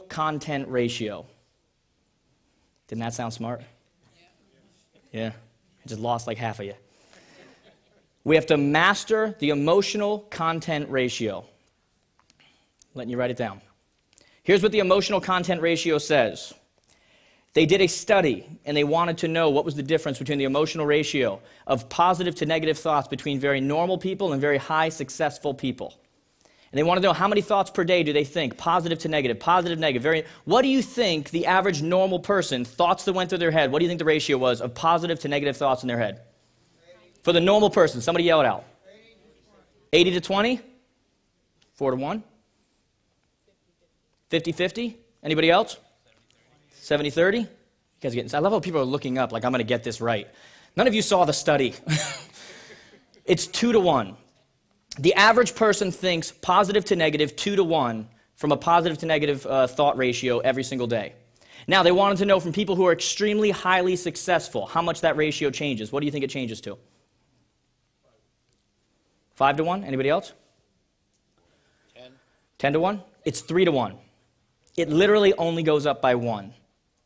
content ratio. Didn't that sound smart? Yeah, I just lost like half of you. We have to master the emotional content ratio. Letting you write it down. Here's what the emotional content ratio says. They did a study, and they wanted to know what was the difference between the emotional ratio of positive to negative thoughts between very normal people and very high successful people. And they wanted to know how many thoughts per day do they think, positive to negative, positive, negative. What do you think the average normal person, thoughts that went through their head, what do you think the ratio was of positive to negative thoughts in their head? For the normal person, somebody yell it out. 80 to 20? 4 to 1? 50-50? Anybody else? 70-30? You guys are getting, I love how people are looking up like I'm going to get this right. None of you saw the study. It's 2 to 1. The average person thinks positive to negative 2 to 1 from a positive to negative thought ratio every single day. Now, they wanted to know from people who are extremely highly successful how much that ratio changes. What do you think it changes to? 5 to 1? Anybody else? 10 to 1? It's 3 to 1. It literally only goes up by 1.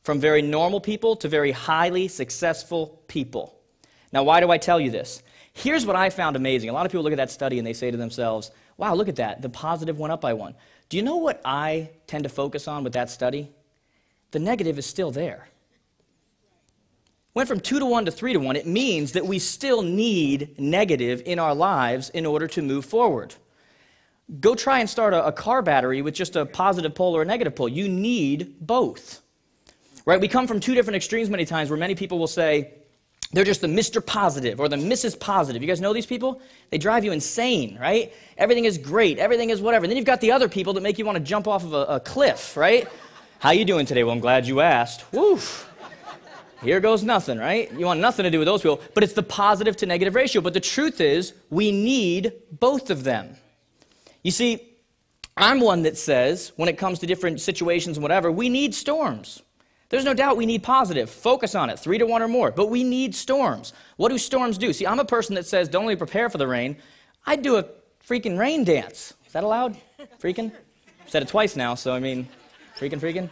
From very normal people to very highly successful people. Now, why do I tell you this? Here's what I found amazing. A lot of people look at that study and they say to themselves, wow, look at that. The positive went up by 1. Do you know what I tend to focus on with that study? The negative is still there. Went from 2 to 1 to 3 to 1. It means that we still need negative in our lives in order to move forward. Go try and start a car battery with just a positive pole or a negative pole. You need both. Right? We come from two different extremes many times where many people will say, they're just the Mr. Positive or the Mrs. Positive. You guys know these people? They drive you insane, right? Everything is great. Everything is whatever. And then you've got the other people that make you want to jump off of a cliff, right? How you doing today? Well, I'm glad you asked. Woo! Here goes nothing, right? You want nothing to do with those people. But it's the positive to negative ratio. But the truth is, we need both of them. You see, I'm one that says, when it comes to different situations and whatever, we need storms. There's no doubt we need positive. Focus on it, 3 to 1 or more. But we need storms. What do storms do? See, I'm a person that says, don't only prepare for the rain, I do a freaking rain dance. Is that allowed? Freaking? I've said it twice now, so I mean, freaking.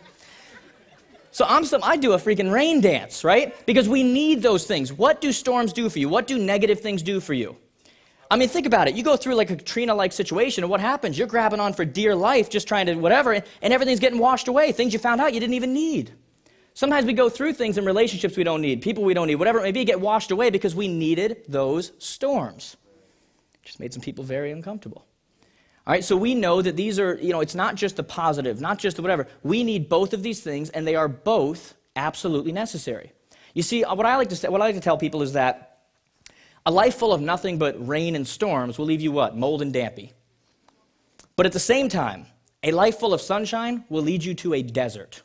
So I do a freaking rain dance, right? Because we need those things. What do storms do for you? What do negative things do for you? I mean, think about it. You go through like a Katrina-like situation, and what happens? You're grabbing on for dear life, just trying to whatever, and everything's getting washed away. Things you found out you didn't even need. Sometimes we go through things in relationships we don't need, people we don't need, whatever it may be, get washed away because we needed those storms. Just made some people very uncomfortable. All right, so we know that these are, it's not just the positive, not just the whatever. We need both of these things, and they are both absolutely necessary. You see, what I like to tell people is that a life full of nothing but rain and storms will leave you what? Mold and dampy. But at the same time, a life full of sunshine will lead you to a desert.